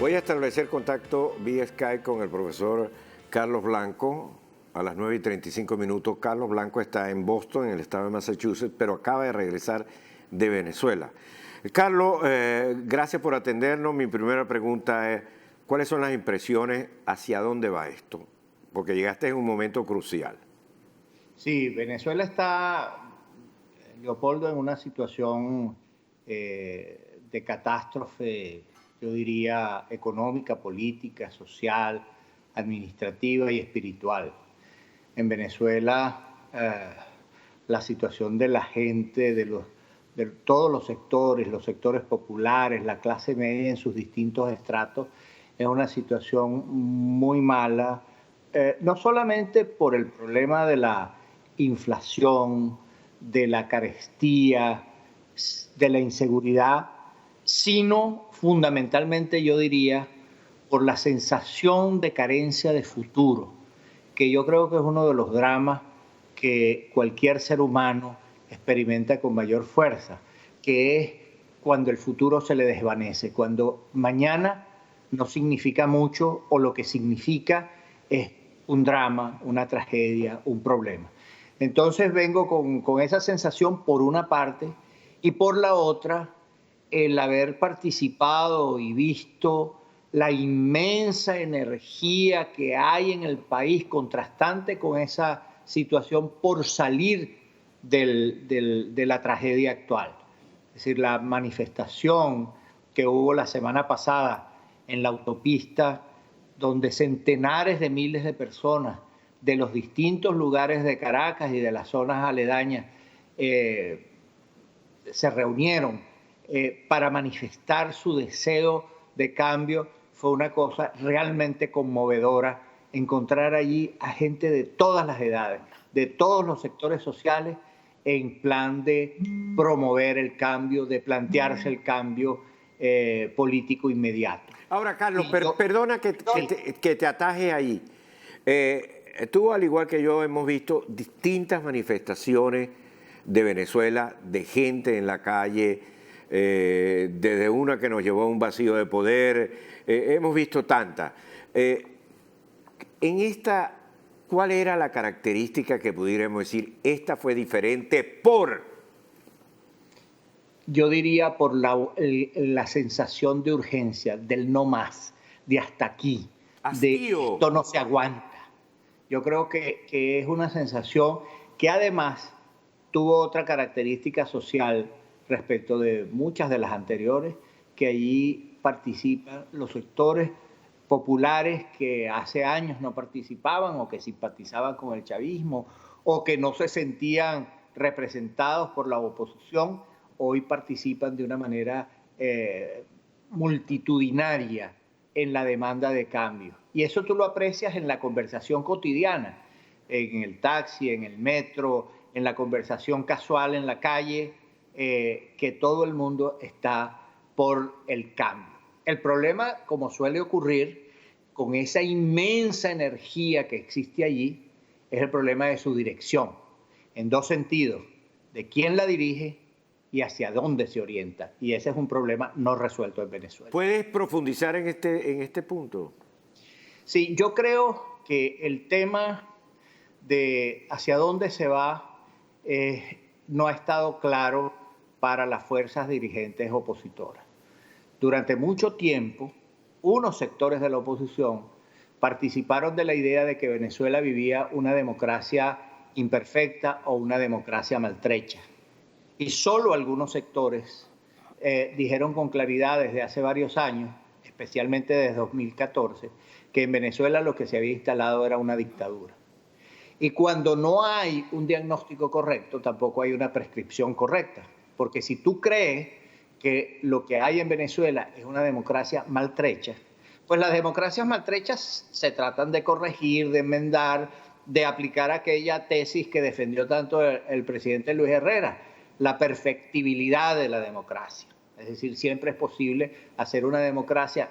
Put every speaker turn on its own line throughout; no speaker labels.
Voy a establecer contacto vía Skype con el profesor Carlos Blanco a las 9:35. Carlos Blanco está en Boston, en el estado de Massachusetts, pero acaba de regresar de Venezuela. Carlos, gracias por atendernos. Mi primera pregunta es, ¿cuáles son las impresiones? ¿Hacia dónde va esto? Porque llegaste en un momento crucial.
Sí, Venezuela está, Leopoldo, en una situación de catástrofe, yo diría, económica, política, social, administrativa y espiritual. En Venezuela, la situación de la gente, de todos los sectores populares, la clase media en sus distintos estratos, es una situación muy mala, no solamente por el problema de la inflación, de la carestía, de la inseguridad, sino fundamentalmente, yo diría, por la sensación de carencia de futuro, que yo creo que es uno de los dramas que cualquier ser humano experimenta con mayor fuerza, que es cuando el futuro se le desvanece, cuando mañana no significa mucho o lo que significa es un drama, una tragedia, un problema. Entonces vengo con esa sensación por una parte y por la otra el haber participado y visto la inmensa energía que hay en el país, contrastante con esa situación por salir de la tragedia actual. Es decir, la manifestación que hubo la semana pasada en la autopista, donde centenares de miles de personas de los distintos lugares de Caracas y de las zonas aledañas se reunieron para manifestar su deseo de cambio, fue una cosa realmente conmovedora encontrar allí a gente de todas las edades, de todos los sectores sociales, en plan de promover el cambio, de plantearse el cambio político inmediato.
Ahora, Carlos, perdona que te ataje ahí. Tú, al igual que yo, hemos visto distintas manifestaciones de Venezuela, de gente en la calle, desde una que nos llevó a un vacío de poder, hemos visto tantas. En esta, ¿cuál era la característica que pudiéramos decir, esta fue diferente por...?
Yo diría por la sensación de urgencia, del no más, de hasta aquí,
Hastío.
de esto no se aguanta. Yo creo que es una sensación que además tuvo otra característica social respecto de muchas de las anteriores, que allí participan los sectores populares que hace años no participaban o que simpatizaban con el chavismo o que no se sentían representados por la oposición, hoy participan de una manera multitudinaria en la demanda de cambio. Y eso tú lo aprecias en la conversación cotidiana, en el taxi, en el metro, en la conversación casual en la calle, que todo el mundo está por el cambio. El problema, como suele ocurrir, con esa inmensa energía que existe allí, es el problema de su dirección, en dos sentidos, de quién la dirige y hacia dónde se orienta. Y ese es un problema no resuelto en Venezuela.
¿Puedes profundizar en este punto?
Sí, yo creo que el tema de hacia dónde se va no ha estado claro para las fuerzas dirigentes opositoras. Durante mucho tiempo, unos sectores de la oposición participaron de la idea de que Venezuela vivía una democracia imperfecta o una democracia maltrecha. Y solo algunos sectores dijeron con claridad desde hace varios años, especialmente desde 2014, que en Venezuela lo que se había instalado era una dictadura. Y cuando no hay un diagnóstico correcto, tampoco hay una prescripción correcta. Porque si tú crees que lo que hay en Venezuela es una democracia maltrecha, pues las democracias maltrechas se tratan de corregir, de enmendar, de aplicar aquella tesis que defendió tanto el presidente Luis Herrera, la perfectibilidad de la democracia. Es decir, siempre es posible hacer una democracia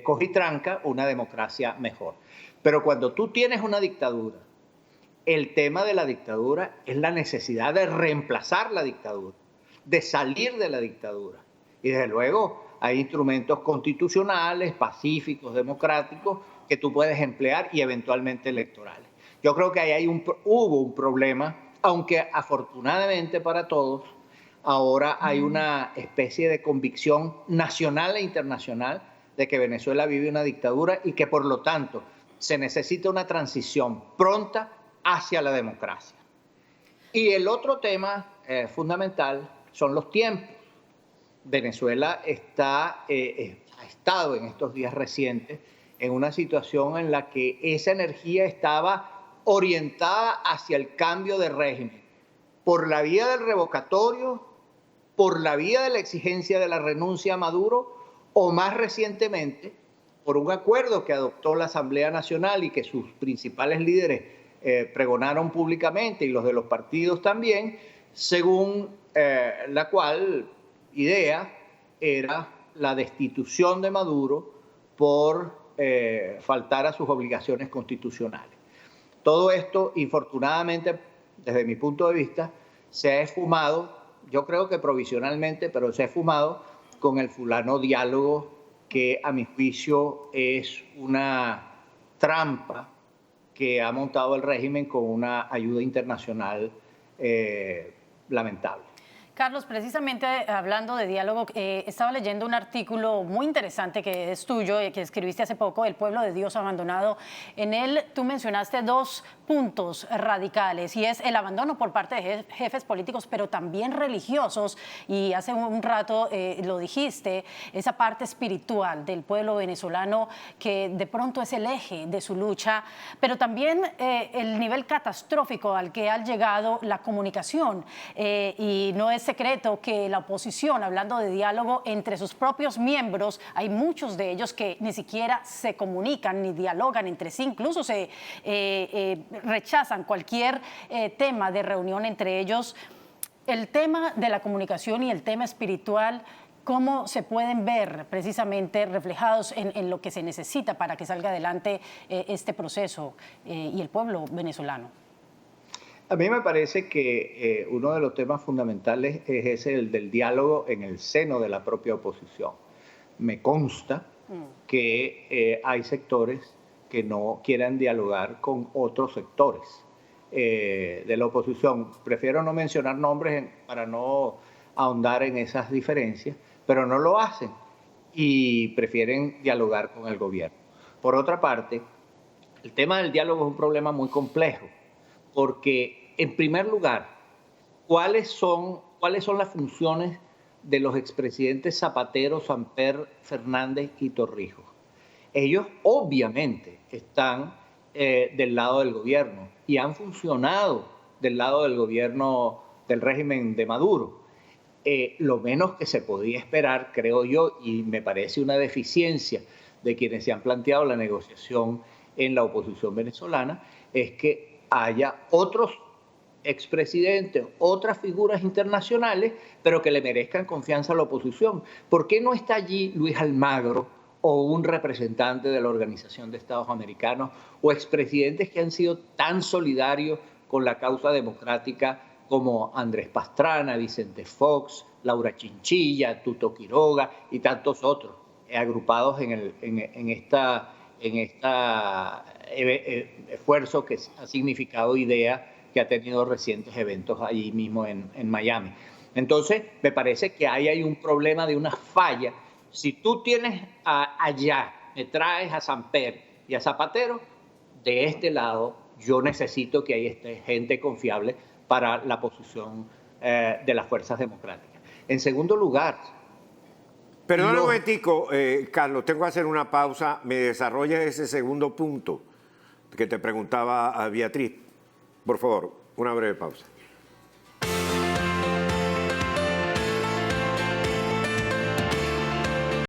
coge y tranca, una democracia mejor. Pero cuando tú tienes una dictadura, el tema de la dictadura es la necesidad de reemplazar la dictadura, de salir de la dictadura. Y desde luego hay instrumentos constitucionales, pacíficos, democráticos, que tú puedes emplear y eventualmente electorales. Yo creo que ahí hubo un problema, aunque afortunadamente para todos, ahora hay una especie de convicción nacional e internacional de que Venezuela vive una dictadura y que por lo tanto se necesita una transición pronta hacia la democracia. Y el otro tema fundamental son los tiempos. Venezuela ha estado en estos días recientes en una situación en la que esa energía estaba orientada hacia el cambio de régimen, por la vía del revocatorio, por la vía de la exigencia de la renuncia a Maduro, o más recientemente, por un acuerdo que adoptó la Asamblea Nacional y que sus principales líderes pregonaron públicamente, y los de los partidos también, según la cual idea era la destitución de Maduro por faltar a sus obligaciones constitucionales. Todo esto, infortunadamente, desde mi punto de vista, se ha esfumado, yo creo que provisionalmente, pero se ha esfumado con el fulano diálogo, que a mi juicio es una trampa que ha montado el régimen con una ayuda internacional lamentable.
Carlos, precisamente hablando de diálogo, estaba leyendo un artículo muy interesante que es tuyo, que escribiste hace poco, El pueblo de Dios abandonado. En él tú mencionaste dos puntos radicales, y es el abandono por parte de jefes políticos, pero también religiosos, y hace un rato lo dijiste, esa parte espiritual del pueblo venezolano que de pronto es el eje de su lucha, pero también el nivel catastrófico al que ha llegado la comunicación, y no es secreto que la oposición, hablando de diálogo entre sus propios miembros, hay muchos de ellos que ni siquiera se comunican ni dialogan entre sí, incluso se rechazan cualquier tema de reunión entre ellos. El tema de la comunicación y el tema espiritual, ¿cómo se pueden ver precisamente reflejados en lo que se necesita para que salga adelante este proceso y el pueblo venezolano?
A mí me parece que uno de los temas fundamentales es ese, el del diálogo en el seno de la propia oposición. Me consta que hay sectores que no quieran dialogar con otros sectores de la oposición. Prefiero no mencionar nombres para no ahondar en esas diferencias, pero no lo hacen y prefieren dialogar con el gobierno. Por otra parte, el tema del diálogo es un problema muy complejo, porque, en primer lugar, ¿cuáles son las funciones de los expresidentes Zapatero, Samper, Fernández y Torrijos? Ellos obviamente están del lado del gobierno y han funcionado del lado del gobierno del régimen de Maduro. Lo menos que se podía esperar, creo yo, y me parece una deficiencia de quienes se han planteado la negociación en la oposición venezolana, es que haya otros expresidentes, otras figuras internacionales, pero que le merezcan confianza a la oposición. ¿Por qué no está allí Luis Almagro o un representante de la Organización de Estados Americanos o expresidentes que han sido tan solidarios con la causa democrática como Andrés Pastrana, Vicente Fox, Laura Chinchilla, Tuto Quiroga y tantos otros, agrupados en este esfuerzo que ha significado IDEA, que ha tenido recientes eventos allí mismo en Miami? Entonces, me parece que ahí hay un problema de una falla. Si tú tienes allá, me traes a Samper y a Zapatero, de este lado yo necesito que ahí esté gente confiable para la posición de las fuerzas democráticas. En segundo lugar...
Perdón un momentico, Carlos, tengo que hacer una pausa. ¿Me desarrolla ese segundo punto que te preguntaba a Beatriz? Por favor, una breve pausa.